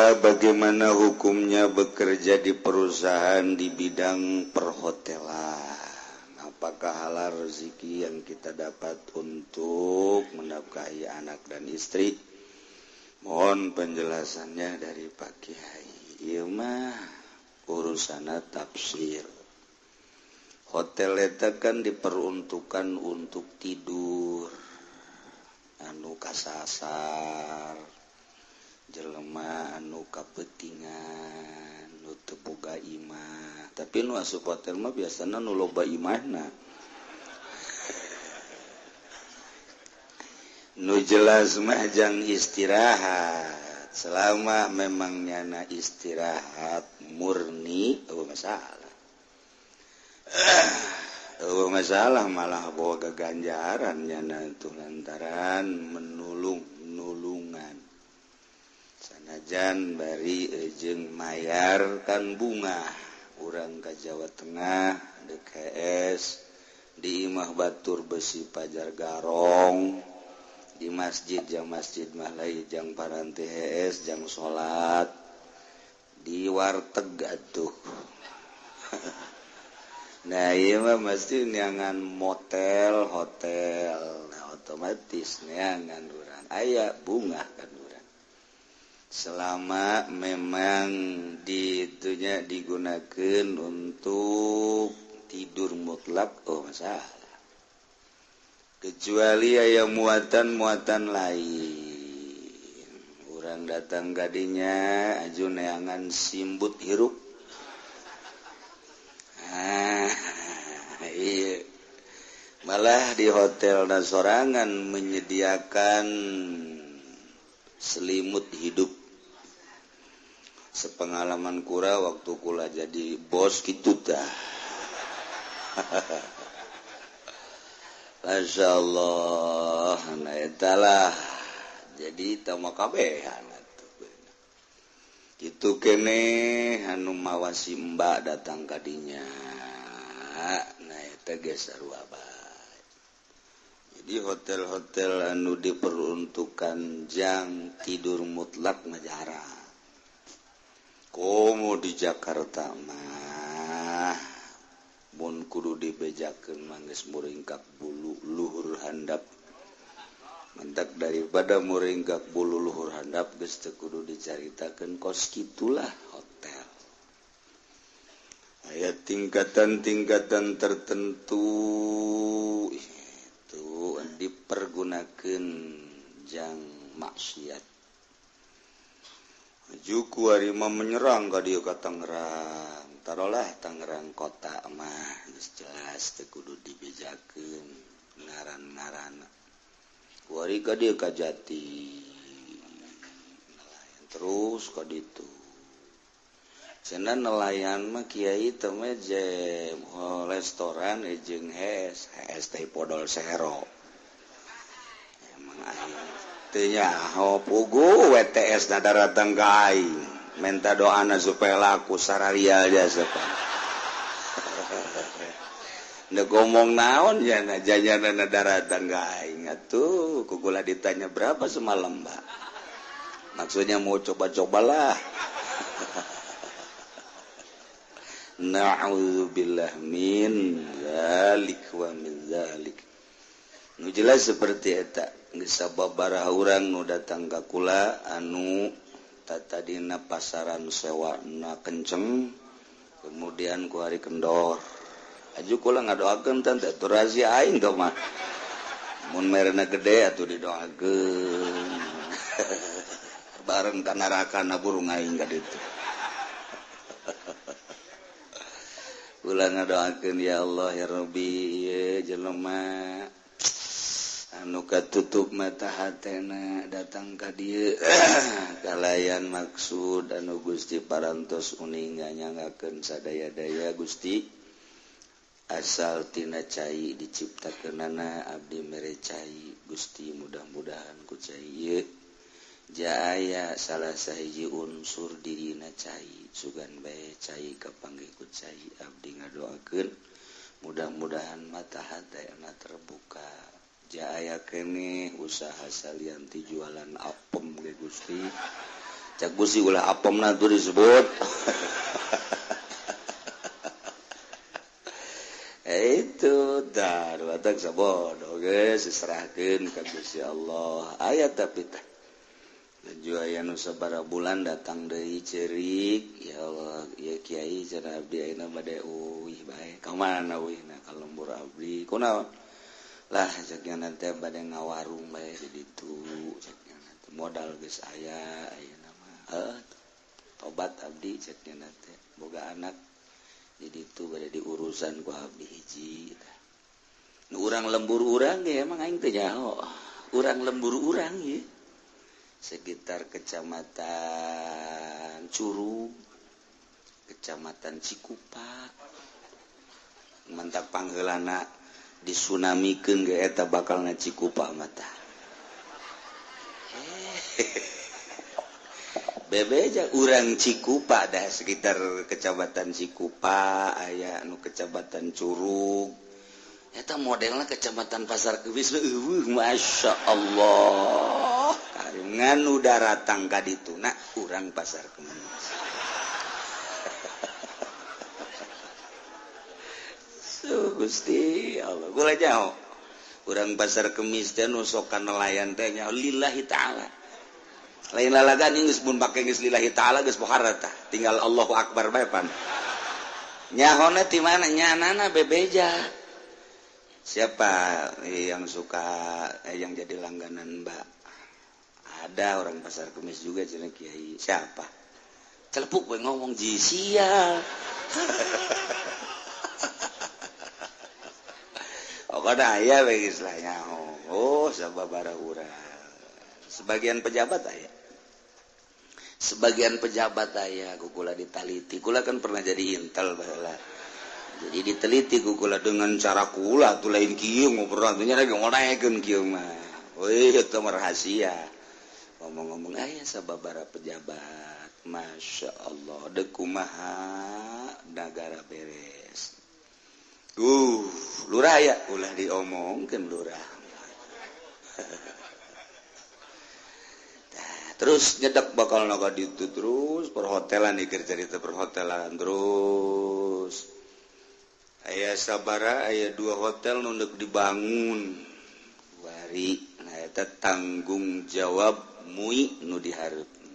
Bagaimana hukumnya bekerja di perusahaan di bidang perhotelan? Apakah halal rezeki yang kita dapat untuk menafkahi anak dan istri? Mohon penjelasannya dari Pak Kiai. Ieu mah urusana tafsir. Hotel eta kan diperuntukkan untuk tidur, anu kasasar, jelema anu kapetingan, nu teu boga imah. Tapi nu asup hotel mah biasana nu loba imahna. Nu jelas mah jang istirahat. Selama memang nyana istirahat murni, masalah. Masalah malah bawa keganjaran nyana itu lantaran nulungan. Sanajan bari jeung mayarkan bunga urang ka Jawa Tengah DKS di imah batur besi pajar garong di masjid mah lain jang paranti HS jang salat di warteg atuh. Nah iya mah mesti neangan motel hotel, nah, otomatis neangan urang aya bunga kan urang. Selama memang ditunya digunakan untuk tidur mutlak, masalah. Kecuali aya muatan lain. Urang datang gadinya aju neangan simbut hirup. Iya. Malah di hotel dan sorangan menyediakan selimut hidup. Sepengalaman kura waktu kula jadi bos gitu dah. Masya Allah, nah etalah jadi tamu kabehan. Itu kene anu mawasi mbak datang kadinya. Nah eta geus sarua bae. Jadi hotel-hotel anu diperuntukkan jang tidur mutlak mah jarang. Komo di Jakarta mah mun kudu dibejakeun mah geus muringkak bulu luhur handap. Mentak daripada muringkak bulu luhur handap geus teu kudu dicaritakeun kos kitulah hotel. Aya tingkatan-tingkatan tertentu itu dipergunakeun jang maksiat. Juku ari mah menyerang ka dieu ka Tangerang. Tarolah Tangerang kota mah geus jelas teu kudu dibejakeun ngaran-ngaranna. Kuari ka dieu ka Jati. Nelayan terus ka ditu. Cenah nelayan mah kiai teh mah jem restoran jeung HS teh podol sero. Emang aing teu nyaho pugu WTS na daratang ka aing. Minta doana supaya laku sararia aja sepah. Nda ngomong naon ya na jajanana daratan ka aing atuh kukula ditanya berapa semalam Mbak. Maksudnya mau coba-cobalah. Na'udzubillah min zalik wa min zalik. Nu jelas seperti eta geus sababaraha urang nu datang ka kula anu tadina pasaran sewana kenceng kemudian ku hari kendor. Aju kula ngadoakeun teh teu rahasia aing teh mah. Mun merena gede atuh didoakeun. Bareng ka neraka na burung aing ka ditu. Kula ngadoakeun ya Allah ya Rabbi ieu jelema anu katutup mata hatena datang ka dieu kalayan maksud anu Gusti parantos uning nyangakeun sadaya-daya Gusti. Asal tina cai diciptakeunana abdi mere cai Gusti mudah-mudahan ku cai ieu jaaya salah sahiji unsur dirina cai sugan bae cai kapanggih ku cai abdi ngadoakeun mudah-mudahan mata hatena terbuka jaaya kene usaha salianti jualan apem ge Gusti cak gusi ulah apomna tuh disebut. Itu dar watak sabodo geus diserahkeun ka Gusti Allah aya tapi teh juga aya nu sabaraha bulan datang deui ceurik ya Allah ya kiai cenah abdi ayeuna bade uih bae ka mana uihna ka lembur abdi kunaon lah ceknya nanti bade ngawarung bae di ditu ceknya nanti modal geus aya ayeuna mah tobat abdi ceknya nanti boga anak jadi itu bade diurusan ku abdi hiji nu urang lembur urang ge emang aing teh nyaho urang lembur urang ye sekitar kecamatan Curug, kecamatan Cikupa, mantap pangheulana disunamikeun ge eta bakalna Cikupa mata. Bebeja urang Cikupa dah sekitar kecamatan Cikupa, aya nu kecamatan Curug. Eta modelna kecamatan Pasar Kebis masya Allah. Nganu daratang ka dituna urang Pasar Kemis. Gusti Allah kula nyaho urang Pasar Kemis teh nu sok nelayan teh nyaho lillahi taala lain lalagan geus mun pake geus lillahi taala geus pohara tah tinggal Allahu akbar bae pan nyahona ti mana nyanana bebeja siapa yang suka yang jadi langganan Mbak ada orang Pasar Kemis juga cenah kiai siapa celepuk we ngomong jisia kada aya we geus lah nyaho oh sababaraha urang sebagian pejabat aya kukula ditaliti kula kan pernah jadi intel baheula jadi diteliti kukula dengan cara kula tuh lain kieu ngobrol nya lagi ngonaekeun kieu mah weh eta mah rahasia ngomong-ngomong aya sababaraha pejabat masya Allah deuk kumaha nagara beres lurah ya ulah diomongkeun lurah terus nyedak bakal naga ditu terus perhotelan dikir cerita perhotelan terus aya sabara aya 2 hotel nu deuk dibangun bari nah eta tanggung jawab MUI nu dihareupeun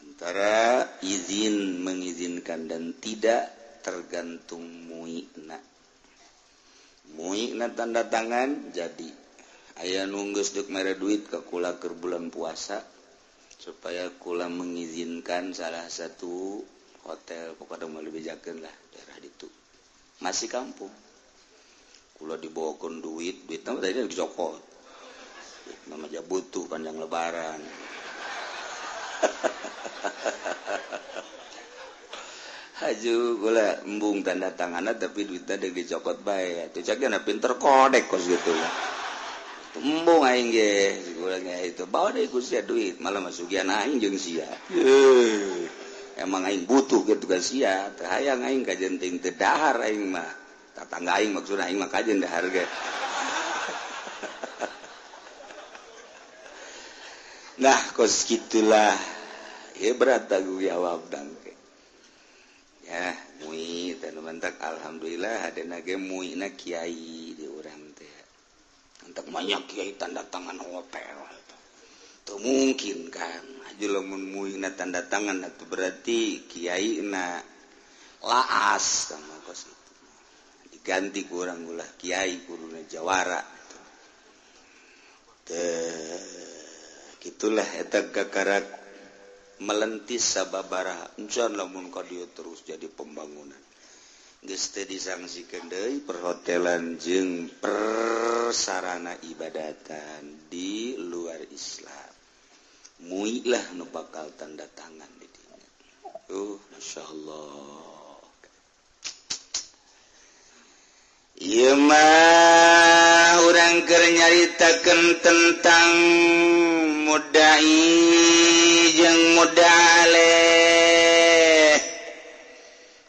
antara izin mengizinkan dan tidak tergantung MUI-na tanda tangan jadi aya nu geus deuk mere duit ka kula keur bulan puasa supaya kula mengizinkan salah satu hotel pokoknya mau dibejakeun lah daerah ditu masih kampung kula dibawakeun duitna tadi dicokot mama aja butuh panjang lebaran haju kula embung tanda tanganna tapi duitna deuk dicokot bae atuh cakna pinter kodek kos gitu lah embung aing ge kula nya itu bawa deui ku sia duit malah masugian aing jeung sia emang aing butuh gitu ka sia teu hayang aing kajenting teu dahar aing mah tatangga aing maksudna aing mah kajen dahar ge nah kos gitulah ya berat tanggung jawab dangke ya MUI teh mantak alhamdulillah hadena ge MUI na kiai di urang teh antak banyak kiai tanda tangan hotel tuh mungkin kan aja lamun MUI na tanda tangan itu berarti kiai na laas sama kos itu diganti ku urang ulah kiai kuruna jawara gitulah eta gagarak melentis sababaraha encan lamun ka dieu terus jadi pembangunan geus teu disangsikeun deui perhotelan jeung persarana ibadatan di luar Islam MUI lah nu bakal tanda tangan di dinya masyaallah ieu mah urang keur nyaritakeun tentang mudai jeung mudaleh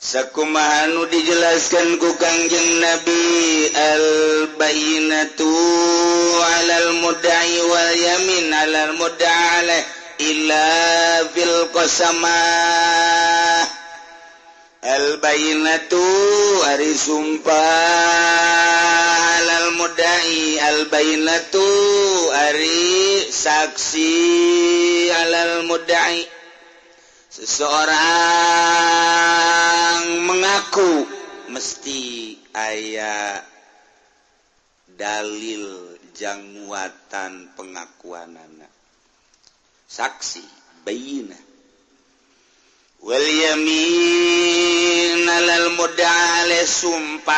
sakumaha nu dijelaskan ku Kangjeng Nabi al-bayyinatu 'alal mudai wal yamin 'alal mudaleh illa fil qasamah al-bayyinatu ari sumpah alal mudda'i al-bayyinatu ari saksi alal mudda'i seseorang mengaku mesti aya dalil jang muatan pengakuanana saksi bayyinah wal yamin alal mud'ale sumpah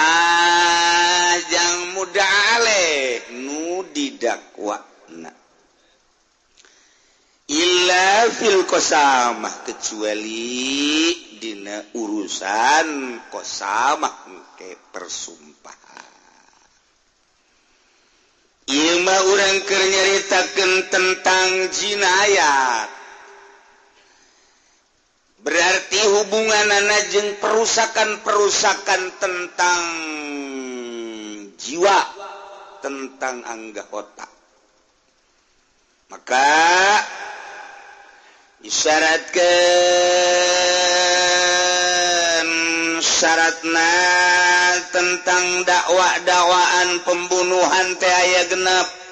jang mud'ale nu didakwana illa fil qasamah kecuali dina urusan qasamah ke persumpahan ieu mah urang keur nyaritakeun tentang jinayat berarti hubunganana jeung perusakan tentang jiwa tentang anggota maka isyaratkeun syaratna tentang dakwaan pembunuhan teh aya genep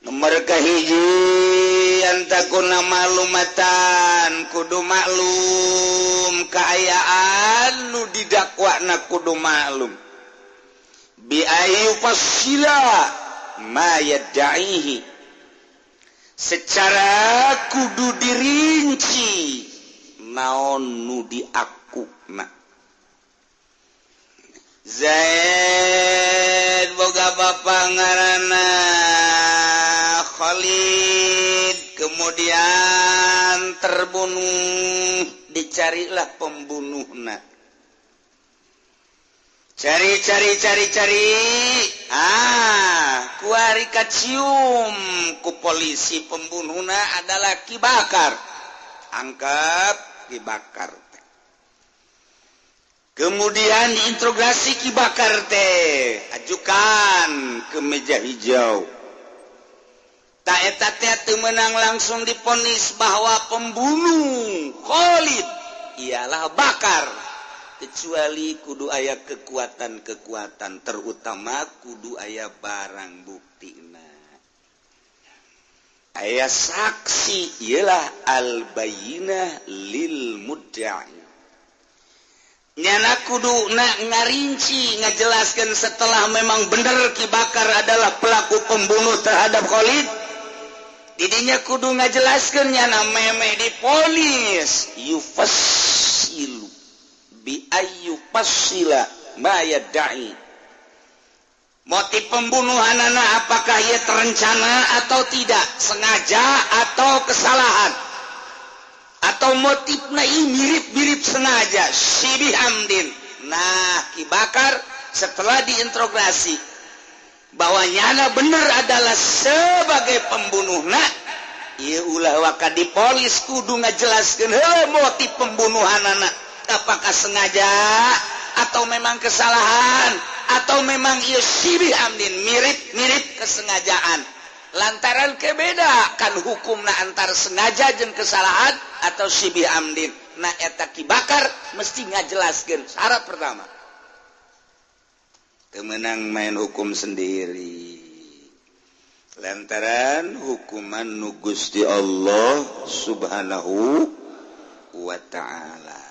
nomor kahiji antakuna malumatan kudu maklum kaayaan nu didakwana kudu maklum bi ayu fasila ma yad'ihi secara kudu dirinci naon nu diakuna Zaid boga bapa ngaranna Khalid kemudian terbunuh dicarilah pembunuhna cari kuari kacium ku polisi pembunuhna adalah Ki Bakar angkat Ki Bakar kemudian diinterogasi Ki Bakar teh ajukan ke meja hijau tak eta teh menang langsung diponis bahwa pembunuh Khalid ialah Bakar kecuali kudu aya kekuatan terutama kudu aya barang buktina aya saksi ialah al-bayyinah lil mudda'i nyana kudu ngarinci ngajelaskan setelah memang benar Ki Bakar adalah pelaku pembunuh terhadap Khalid didinya kudu ngajelaskan nyana meme diponis yufassilu bi ayyu fasila ma yad'i motif pembunuhanana apakah ia terencana atau tidak sengaja atau kesalahan atau motifnya mirip-mirip sengaja Sibih Amdin nah Ki Bakar setelah diinterogasi bahwa nyana benar adalah sebagai pembunuhna ieu ulah waka dipolis kudu ngajelaskeun heuh motif pembunuhanana apakah sengaja atau memang kesalahan atau memang ieu Sibih Amdin mirip kesengajaan lantaran kebeda kan hukumna antar sengaja jeung kesalahan atau Sibih Amdin nah eta Ki Bakar mesti ngajelaskeun syarat pertama teu meunang main hukum sendiri lantaran hukuman nu Gusti Allah Subhanahu wa ta'ala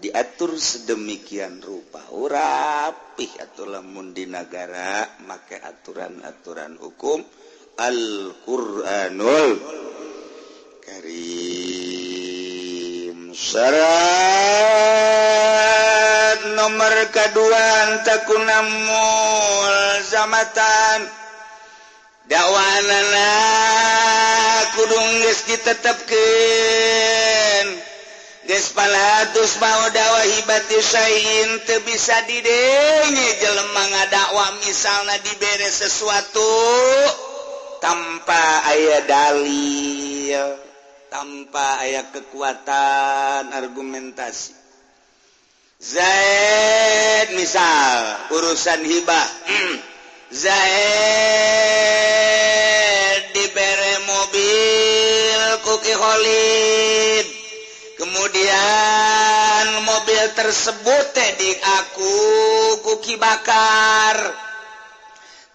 diatur sedemikian rupa rapih atuh lamun di negara make aturan-aturan hukum Al-Qur'anul Karim syarat nomor kedua antakuna mulzamatan dakwanana kudu geus ditetepkeun geus palatus mau dakwah hibati sain teu bisa didenye jelema ngadakwa misalna dibere sesuatu tanpa aya dalil tanpa aya kekuatan argumentasi Zaid misal urusan hibah Zaid dibere mobil ku kemudian mobil tersebut di aku kuki bakar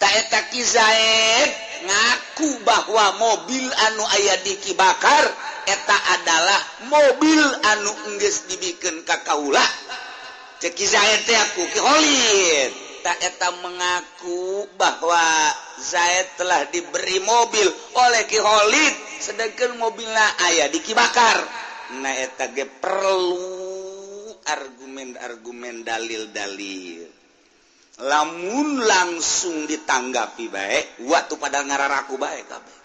taeta Ki Zaid ngaku bahwa mobil anu aya di Ki Bakar eta adalah mobil anu enggeus dibikin ka kaulah cek Ki Zaid teh aku Ki Khalid taeta mengaku bahwa Zaid telah diberi mobil oleh Ki Khalid sedangkan mobilnya aya di Ki Bakar nah eta ge perlu argumen-argumen dalil-dalil lamun langsung ditanggapi baik waktu pada ngararaku baik kabeh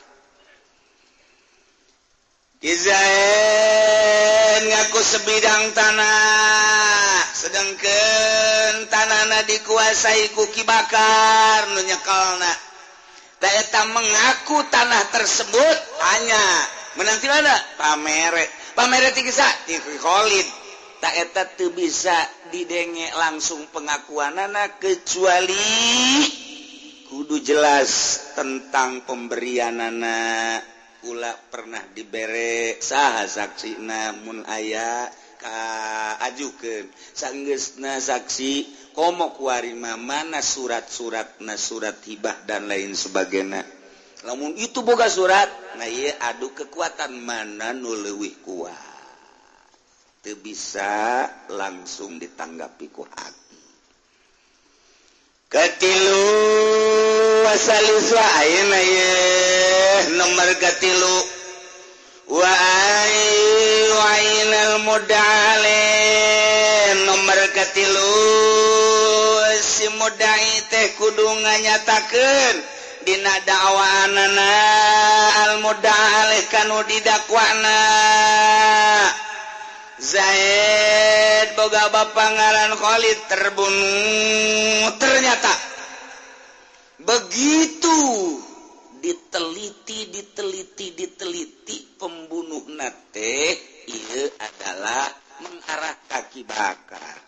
Ki Zaid ngaku sebidang tanah sedangkan tanahna dikuasai ku Ki Bakar nu nyekelna da eta mengaku tanah tersebut hanya menanti mana pamere ti Ki Khalid ta eta teu bisa didenge langsung pengakuanana kecuali kudu jelas tentang pemberianana ulah pernah dibere saha saksina mun aya ka ajukeun sanggeusna saksi komo kuarima mana surat-suratna surat hibah dan lain sebagainya lamun itu boga surat nah ieu adu kekuatan mana nu leuwih kuat teu bisa langsung ditanggapi ku hati katilu wasaliswa ayeuna ye nomor katilu wa ainal mudale nomor katilu si mudai teh kudu nganyatakeun dina dakwaanana al mudale kanu didakwana Zaid boga bapa ngaran Khalid terbunuh ternyata begitu diteliti pembunuhna teh ieu adalah mengarah ka Ki Bakar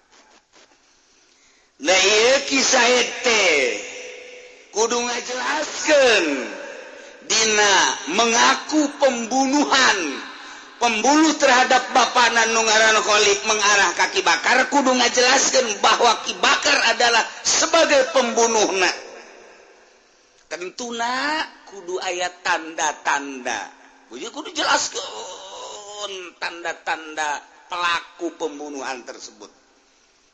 nah ieu Ki Zaid teh kudu ngajelaskeun dina mengaku pembunuh terhadap bapana nu ngaran Khalid mengarah ka Ki Bakar kudu ngajelaskeun bahwa Ki Bakar adalah sebagai pembunuhna tentuna kudu aya tanda-tanda kudu jelaskeun tanda-tanda pelaku pembunuhan tersebut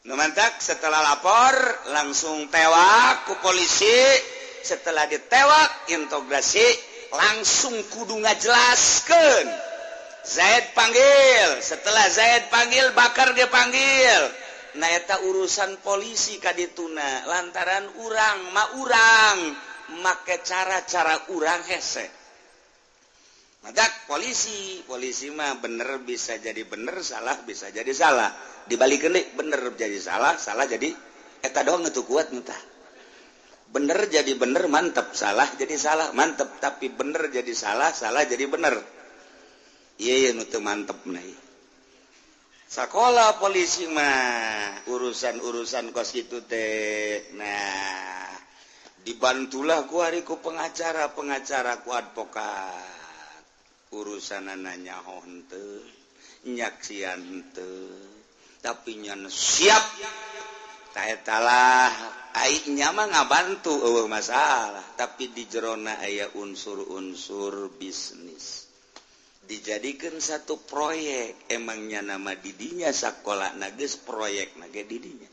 nu mantak setelah lapor langsung tewak ku polisi setelah ditewak integrasi langsung kudu ngajelaskeun Zaid panggil setelah Zaid panggil Bakar dia panggil nah eta urusan polisi kadituna lantaran urang make cara-cara urang hese madak polisi mah bener bisa jadi bener salah bisa jadi salah dibalikeun deui bener jadi salah jadi eta doang itu kuat entah bener jadi bener mantep salah jadi salah mantep tapi bener jadi salah jadi bener iya nu teu mantep nah sakola polisi mah urusan kos kitu teh nah dibantulah ku ari ku pengacara ku advokat urusanana nyaho henteu nyaksian henteu tapi nya siap ta etalah aing nya mah ngabantu eueuh masalah tapi di jerona aya unsur-unsur bisnis dijadikan satu proyek emangnya nama didinya sakola nages proyek nage didinya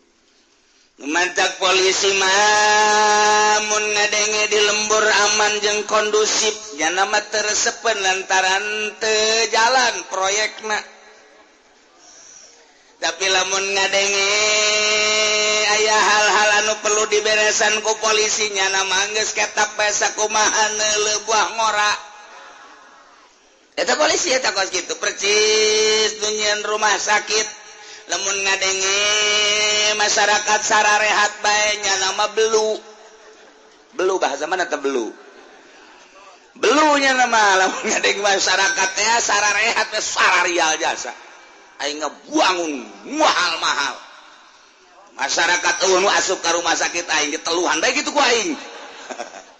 mantak polisi mah mun ngadenge di lembur aman jeung kondusif nya nama teresepen lantaran teu jalan proyekna tapi lamun ngadenge aya hal-hal anu perlu diberesan ku polisinya nama geus ketak bae sakumaha neuleuh buah ngora eta polisi eta kos kitu percis dunyian rumah sakit lamun ngadenge masyarakat sararehat bae nya nama belu bahasa mana teh belu nya nama lamun ngadenge masyarakat teh sararehat teh sararial jasa aing ngabuangun mahal masyarakat eueuh asup ka rumah sakit aing teluhan bae kitu ku aing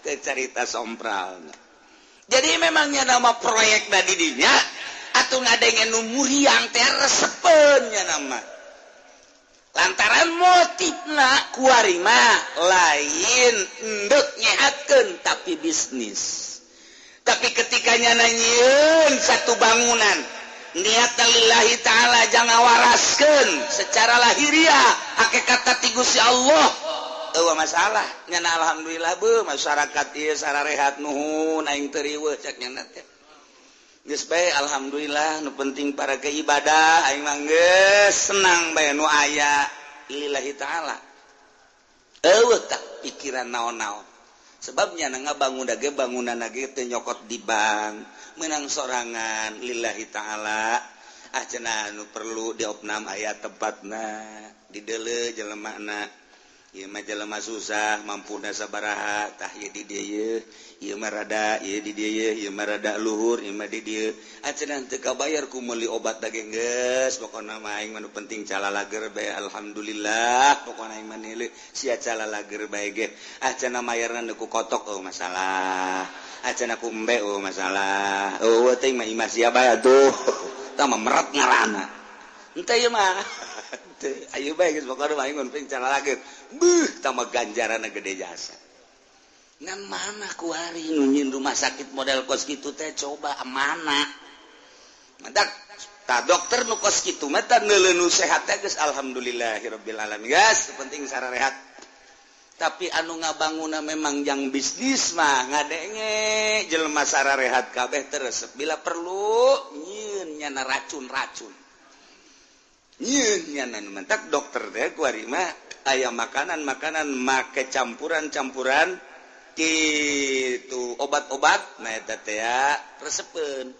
teh carita sompral. Jadi memangnya nama proyek didinya atau ngadengen numuriang teh resepennya nama lantaran motifna kuarima lain endek nyehatkeun tapi bisnis. Tapi ketikanya nanyiun satu bangunan niat lillahi ta'ala jangan waraskeun secara lahiriah hakikat ti Gusti Allah eueuh masalah nyana alhamdulillah beuh masyarakat ieu sararehat nuhun aing teu riweuh cek nyana teh geus bae alhamdulillah nu penting para ke ibadah aing mah geus senang bae nu aya lillahi ta'ala eueuh tak pikiran naon-naon sebabnya ngabangun ge bangunan ge teu nyokot di bank menang sorangan lillahi ta'ala cenah nu perlu diopnam aya tempatna dideuleu jelemana ieu mah jelema susah mampuna sabaraha tah ieu di dieu ieu mah rada ieu di dieu ieu mah rada luhur ieu mah di dieu cenah teu kabayar ku meuli obat dage geus pokona mah aing mah nu penting calalager bae alhamdulillah pokona aing mah nilu sia calalager bae ge cenah mayarna ku kotok masalah cenah ku embe masalah teh mah imah sia bae atuh tah mah meret ngaranna henteu ieu mah ayo bae geus pokona mah aing mah penting calalager beuh tah mah ganjaranna gede jasa ngan mana ku hari nu nyin rumah sakit model kos kitu teh coba mana madak tah dokter nu kos kitu mah tah neuleuh nu sehat teh geus alhamdulillahirabbil alamin geus penting sararehat tapi anu ngabangunna memang yang bisnis mah ngadenge jelema sararehat kabeh teresep bila perlu nyieun nyana racun-racun nyieun nyana mentak dokter teh ku ari mah aya makanan-makanan make campuran-campuran gitu obat-obat nah eta teh resepeun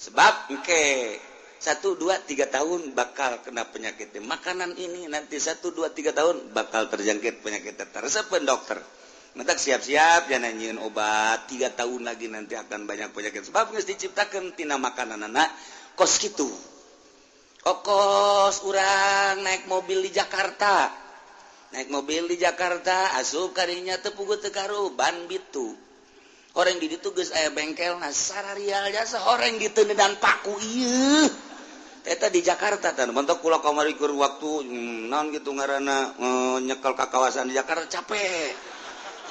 sebab engke 1 2 3 tahun bakal kena penyakit makanan ini nanti 1 2 3 tahun bakal terjangkit penyakit resepeun dokter mentak siap-siap jangan nyieun obat 3 tahun lagi nanti akan banyak penyakit sebab geus diciptakeun tina makananna kos kitu kos urang naik mobil di Jakarta asup kadinya teu puguh teu karu ban bitu horeng di ditu geus aya bengkelna sararial jasa horeng di teu dan paku ieu eta di Jakarta tah mentok kula kamari keur waktu naon kitu ngaranna nyekel ka kawasan di Jakarta capek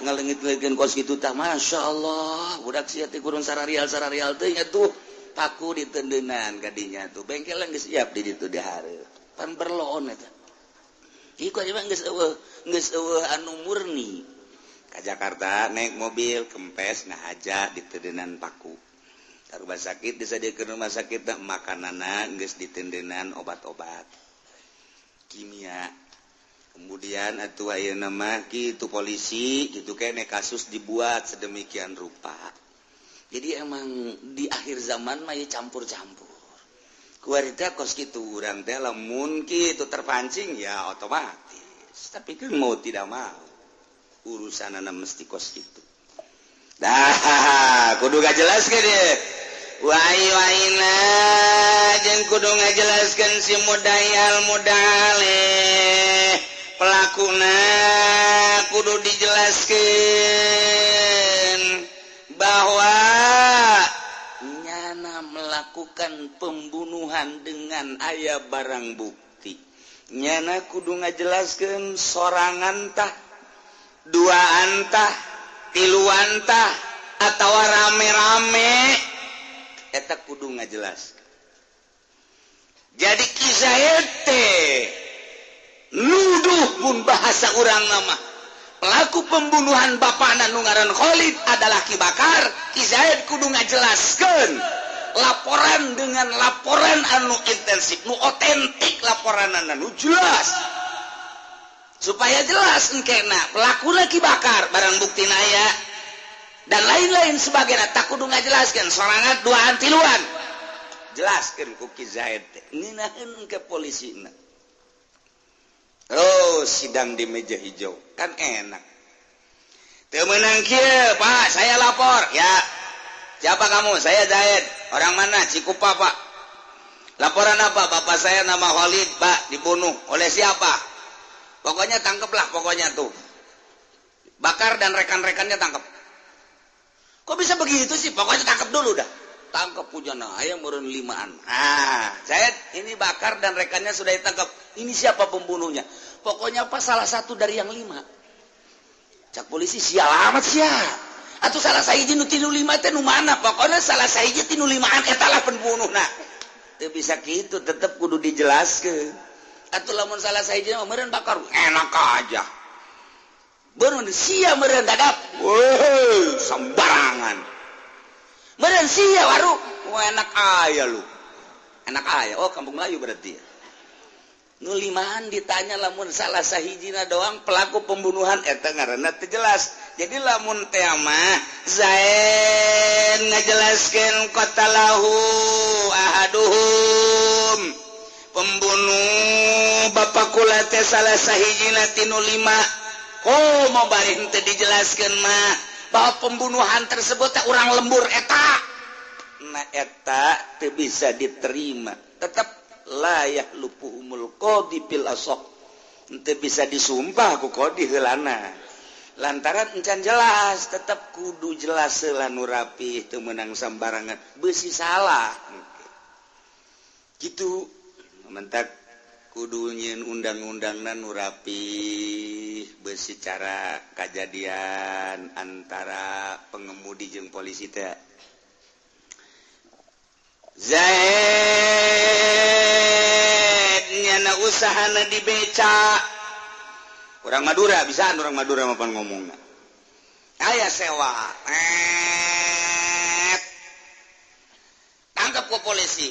ngaleungit-leungitkeun kos kitu tah masyaallah budak sia teh kurun sararial teh nya tuh paku ditendeunan kadinya tuh bengkel geus siap di ditu di hareup pan berloon eta iku aja mah geus eueuh anu murni ka Jakarta naik mobil kempes ngahaja ditendeunan paku ka rumah sakit disadiakeun rumah sakit teh makananna geus ditendeunan obat-obat kimia kemudian atuh ayeuna mah kitu polisi kitu keneh kasus dibuat sedemikian rupa jadi emang di akhir zaman mah campur-campur kuari teh kos kitu urang teh lamun kitu terpancing ya otomatis tapi kan mau tidak mau urusanana mesti kos kitu dah kudu ngajelaskeun deh waina jeung kudu ngajelaskeun si mudayal mudaleh pelakuna kudu dijelaskeun bahwa melakukan pembunuhan dengan aya barang bukti nyana kudu ngajelaskeun sorangan tah duaan tah tiluan tah atawa rame-rame eta kudu ngajelaskeun jadi kisah teh nuduh pun bahasa urang nama pelaku pembunuhan bapana nu ngaran Khalid adalah Ki Bakar Ki Zaid kudu ngajelaskeun laporan dengan laporan anu intensif nu otentik laporan anu jelas supaya jelas engkena pelaku Ki Bakar barang bukti aya dan lain-lain sebagainya tak kudu ngajelaskeun sorangan duaan tiluan jelaskeun ku Ki Zaid ngeunaheun ke polisina sidang di meja hijau kan enak teu meunang kieu Pak saya lapor ya siapa kamu saya Zaid orang mana Cikupa Pak laporan apa bapak saya nama Khalid Pak dibunuh oleh siapa pokoknya tangkeplah pokoknya tuh Bakar dan rekan-rekannya tangkap kok bisa begitu sih pokoknya tangkap dulu dah tangkap pujana ayam meureun 5an. Saya ini Bakar dan rekannya sudah ditangkap. Ini siapa pembunuhnya? Pokoknya apa salah satu dari yang 5. Cak polisi sial amat sia. Atuh salah sahiji nu 5 teh nu mana? Pokoknya salah sahiji ti nu 5an eta lah pembunuhna. Teu bisa kitu, tetep kudu dijelaskeun. Atuh lamun salah sahiji mah meureun Bakar enak aja. Bener sia meureun dadap. Woi, sembarangan. Meureun sia waru. Enak aya lu. Enak aya. Oh, kampung Melayu berarti ya. Nu 5an ditanya lamun salah sahijina doang pelaku pembunuhan eta ngaranna teu jelas. Jadi lamun teh mah Zain ngajelaskeun qatalahu ahaduhum pembunuh bapak kula teh salah sahijina tinu 5. Oh, mau bari teu dijelaskeun mah bahwa pembunuhan tersebut teh urang lembur eta. Nah eta teu bisa diterima. Tetap layah lupuhumul qadi fil asaq. Teu bisa disumpah ku qadi heulana. Lantaran encan jelas, tetap kudu jelas heula nu rapih, teu meunang sambarangan, beusi salah. Gitu. Mentak kudu nyieun undang-undangna nu rapih, beusi cara kajadian antara pengemudi jeung polisi teh. Zaid nyana usahana di beca. Orang Madura bisa orang Madura mapan ngomongna. Aya sewa. Tangkap ke polisi.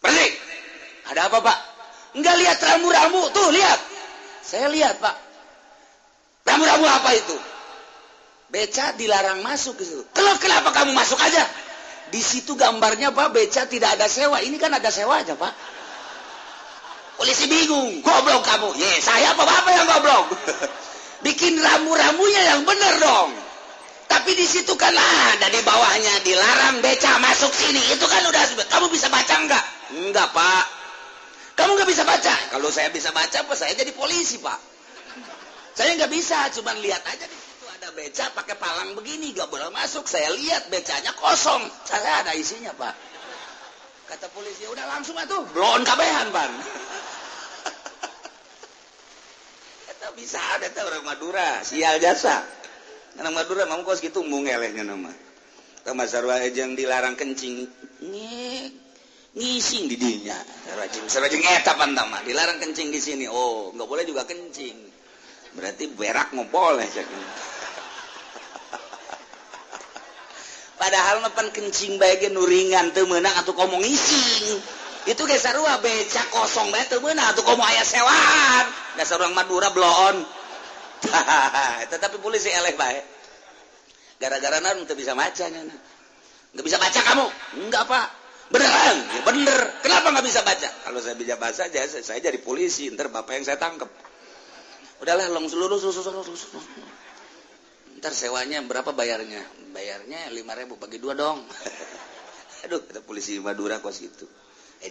Balik. Ada apa, Pak? Enggak lihat rambu-rambu. Tuh, lihat. Saya lihat, Pak. Rambu-rambu apa itu? Beca dilarang masuk ke situ. Kenapa kamu masuk aja? Di situ gambarnya Pak, beca tidak ada sewa. Ini kan ada sewanya Pak. Polisi bingung, goblok kamu. Saya apa Bapak yang goblok? Bikin rambu-rambunya yang benar dong. Tapi di situ kan ada di bawahnya dilarang beca masuk sini. Itu kan udah. Kamu bisa baca enggak? Enggak Pak. Kamu nggak bisa baca. Kalau saya bisa baca, Pak, saya jadi polisi Pak. Saya nggak bisa, cuman lihat aja di situ ada beca pakai palang begini, nggak boleh masuk. Saya lihat becanya kosong. Saya ada isinya Pak. Kata polisi, udah langsung atuh, blon kabehan Pan. Eta bisa ada tuh orang Madura, sial jasa. Orang Madura mau kos gitu mungelehnya nama. Sama sarua jeung dilarang kencing. Ngising di dinya. Sarua jeung eta pantama, dilarang kencing di sini. Oh, enggak boleh juga kencing. Berarti berak mau boleh cak. Padahal mapan kencing bae ge nu ringan teu meunang atuh komo ngising. Itu ge sarua beca kosong bae teu meunang atuh komo aya sewaan. Dasar urang Madura blon. Tetapi polisi eleh bae. Gara-gara naon teu bisa baca nya. Enggak bisa baca kamu? Enggak, Pak. Beneran? Ya bener. Kenapa enggak bisa baca? Kalau saya bisa baca aja saya jadi polisi, ntar bapak yang saya tangkap. Udahlah, seluruh. Ntar sewanya berapa bayarnya? Bayarnya 5.000 bagi 2 dong. Aduh, kata polisi Madura kos gitu.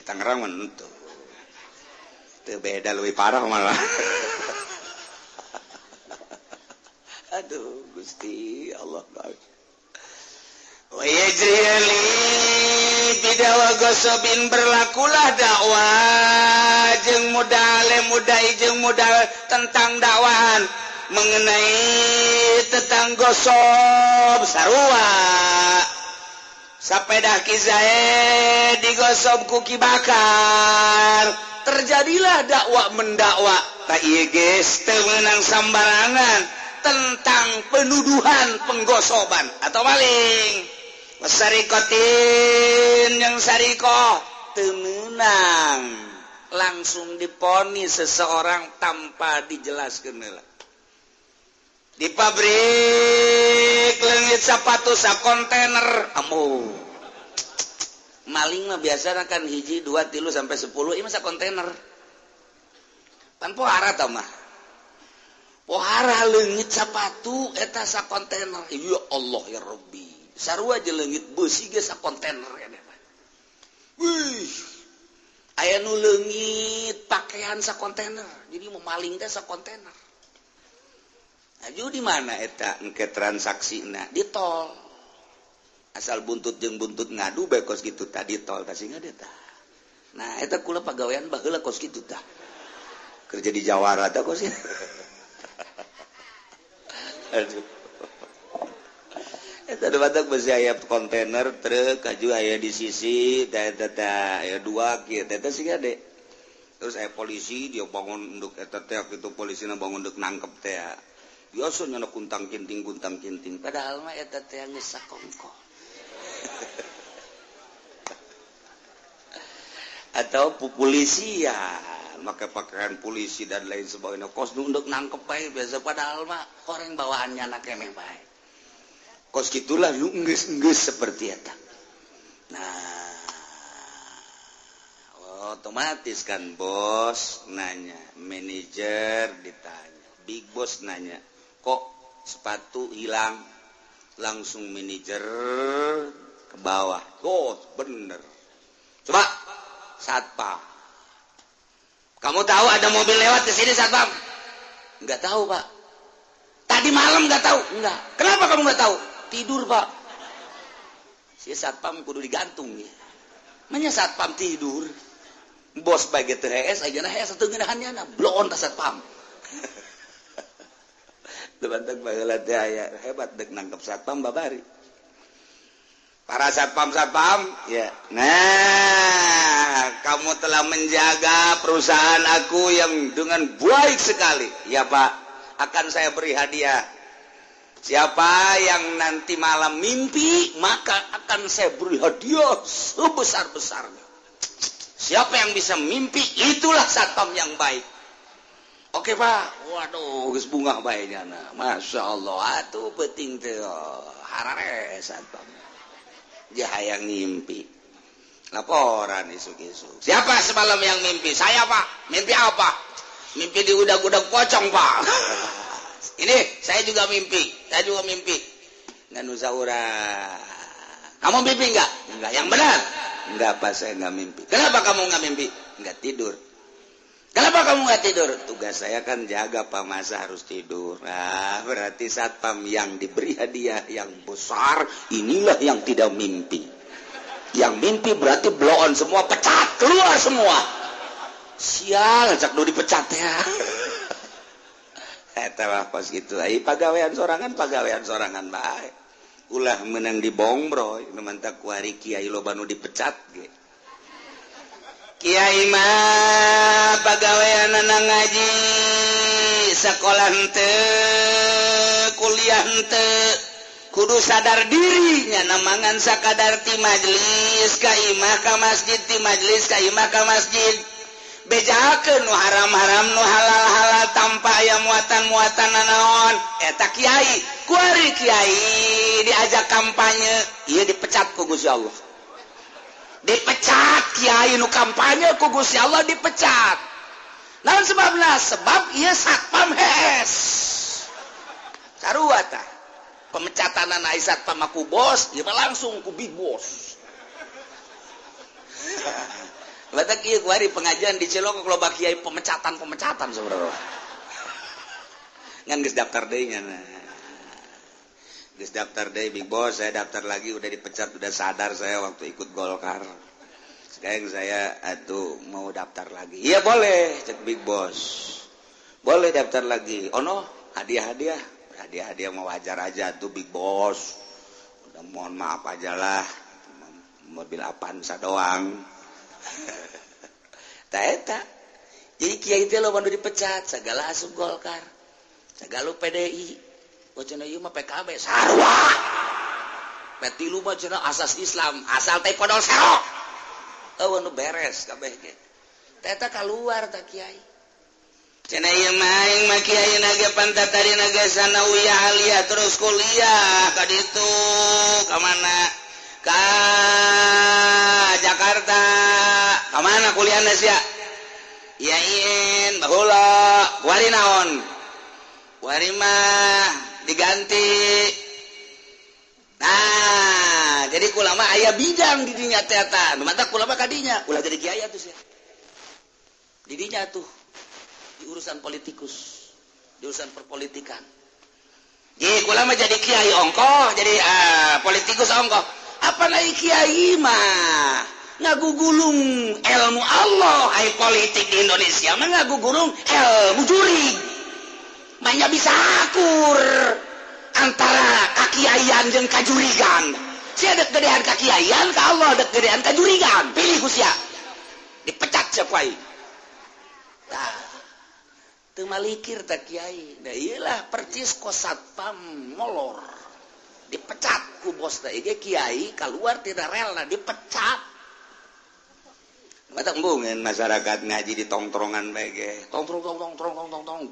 Tangerang mah itu. Itu beda lebih parah malah. Aduh, Gusti Allah. Wa yajriyali bidawa gosobin berlakulah dakwah jeung modal tentang dakwahan mengenai tentang gosok sarua sapedah Ki Zaid digosok ku Ki Bakar terjadilah dakwah mendakwa ta ieu geus teu meunang sambarangan tentang penuduhan penggosoban atau maling wasarikotin yang sarikoh teu meunang langsung diponis seseorang tanpa dijelaskeun heula. Di pabrik leungit sepatu sakontainer amuh maling mah biasana kan 1 2 3 sampai 10 ieu mah sakontainer pan pohara tah mah pohara leungit sepatu eta sakontainer ya Allah ya Rabbi sarua je leungit beusi ge sakontainer eta wih aya nu leungit pakaian sakontainer jadi mau maling teh sakontainer. Aju di mana eta engke transaksina di tol. asal buntut jeung buntut ngadu bae kos kitu tadi tol tah singa teh. Nah eta kula pagawean baheula kos kitu tah. Kerja di Jawara tah kos. Aduh. Eta badak besi aya kontainer truk kaju aya di sisi tah aya dua kieu teh singa de. Terus aya polisi dia bangun nduk eta teh kitu polisina bangun nduk nangkep teh. Biasa nyana kuntang kinting padahal mah eta teh geus sakongko. Atau polisi ya maka pakaian polisi dan lain sebagainya kos untuk nangkep bae biasa padahal mah orang bawaannya anak kemeh bae kos gitulah lu enggeus seperti eta. Nah otomatis kan bos nanya, manajer ditanya, big boss nanya, kok sepatu hilang, langsung manajer ke bawah. Oh bener, coba satpam, kamu tahu ada mobil lewat di sini satpam? Nggak tahu pak. Tadi malam nggak tahu? Nggak. Kenapa kamu nggak tahu? Tidur pak. Si satpam kudu digantung ya. Manya satpam tidur. Bos bagi THS aja nah satu ginahannya nah bloon tas satpam. Teman-teman baheula teh aya hebat dek nangkep satpam babari. Para satpam ya. Nah, kamu telah menjaga perusahaan aku yang dengan baik sekali. Ya Pak, akan saya beri hadiah. Siapa yang nanti malam mimpi, maka akan saya beri hadiah sebesar-besarnya. Siapa yang bisa mimpi, itulah satpam yang baik. Oke Pak, waduh, geus bunga baiknya. Masya Allah, atuh penting teh harare satpam. Dia hayang ngimpi. Laporan isuk-isuk. Siapa semalam yang mimpi? Saya Pak. Mimpi apa? Mimpi di udag-udag pocong Pak. Ini saya juga mimpi. Saya juga mimpi. Nganu saura. Kamu mimpi enggak? Enggak. Yang benar? Enggak Pak, saya enggak mimpi. Kenapa kamu enggak mimpi? Enggak tidur. Kenapa kamu enggak tidur? Tugas saya kan jaga Pak, masa harus tidur. Nah, berarti satpam yang diberi hadiah yang besar, inilah yang tidak mimpi. Yang mimpi berarti blow on semua, pecat, keluar semua. Sial, cak do dipecat ya. Eta mah pas gitu. Ai pagawean sorangan bae. Ulah menang di bongbroy, nu mantap ku hari kiai loba nu dipecat ge. Kiai mah pagaweanana ngaji, sekolah henteu, kuliah henteu, kudu sadar diri nya namangan sakadar ti majlis ka imah ka masjid, ti majlis ka imah ka masjid. Bejakeun nu haram-haram nu halal-halal tanpa aya muatan-muatan nanaon. Eta kiai, ku ari kiai diajak kampanye, ieu dipecat ku Gusti Allah. Dipecat kiai nu kampanye ku Gusti Allah dipecat. Naon sebabna? Sebab ieu satpam hees. Sarua tah. Pemecatanan ai satpam aku bos, ieu langsung ku big boss. Batak ieu kuari pengajian di Cilongok loba kiai pemecatan saudara. Ngan geus daftar deui nya. Geus daftar deui big boss, saya daftar lagi udah dipecat, udah sadar saya waktu ikut Golkar. Sekarang saya atuh mau daftar lagi. Iya boleh, cek big boss. Boleh daftar lagi. Oh no, hadiah mau wajar aja tuh big boss. Udah mohon maaf aja lah. Mobil Avanza doang. Eta. Jadi kiai teh loba nu dipecat, segala asup Golkar. Segala PDI. Wacana ieu mah PKB sarua. Petilu mah cenah asas Islam, asal teh podol serok. Eueuh nu beres kabeh ge. Eta kaluar tah kiai. Cenah ieu mah aing mah kiai nage pantatarina ge sanawiyah aliyah terus kuliah ka ditu ka mana? Ka Jakarta. Ka mana kuliahna sia? Yain baheula kuari naon? Kuari mah diganti. Nah, jadi kulama aya bidang di dinya teh eta. Nu mantap kulama ka dinya, ulah jadi kiai atuh sia. Di dinya tuh di urusan politikus, di urusan perpolitikan. Jadi kulama jadi kiai ongkoh, jadi politikus ongkoh. apa naik kiai mah ngagugulung ilmu Allah ai politik di Indonesia mah ngagugulung ilmu jurig manya bisa akur antara kakiaian jeung kajurigan sia dek gedean kakiaian ka Allah dek gedean kajurigan pilih ku sia dipecat sia kuai tah teu malikir teh kiai da ieulah percis ku satpam molor dipecat ku bos teh ge kiai keluar tidak rela dipecat mata embungeun masyarakat ngaji di tongtrongan bae ge tongtrong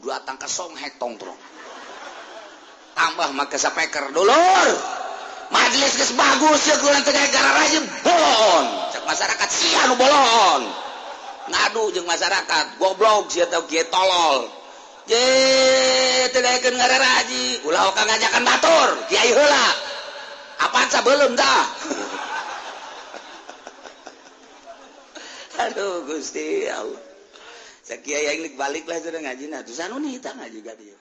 datang ke songhek tongtrong tambah make sapeker dulur majelis geus bagus ya kulan teh gara rajin bolon cek masyarakat sia nu bolon ngadu jeung masyarakat goblok sia teh kieu tolol je teh daekeun ngararaji ulah ka ngajakan batur kiai heula apaan sabeulem tah aduh Gusti Allah sakieu yang balik lah sudah ngaji nah tuh sanu nih tah ngaji ka dieu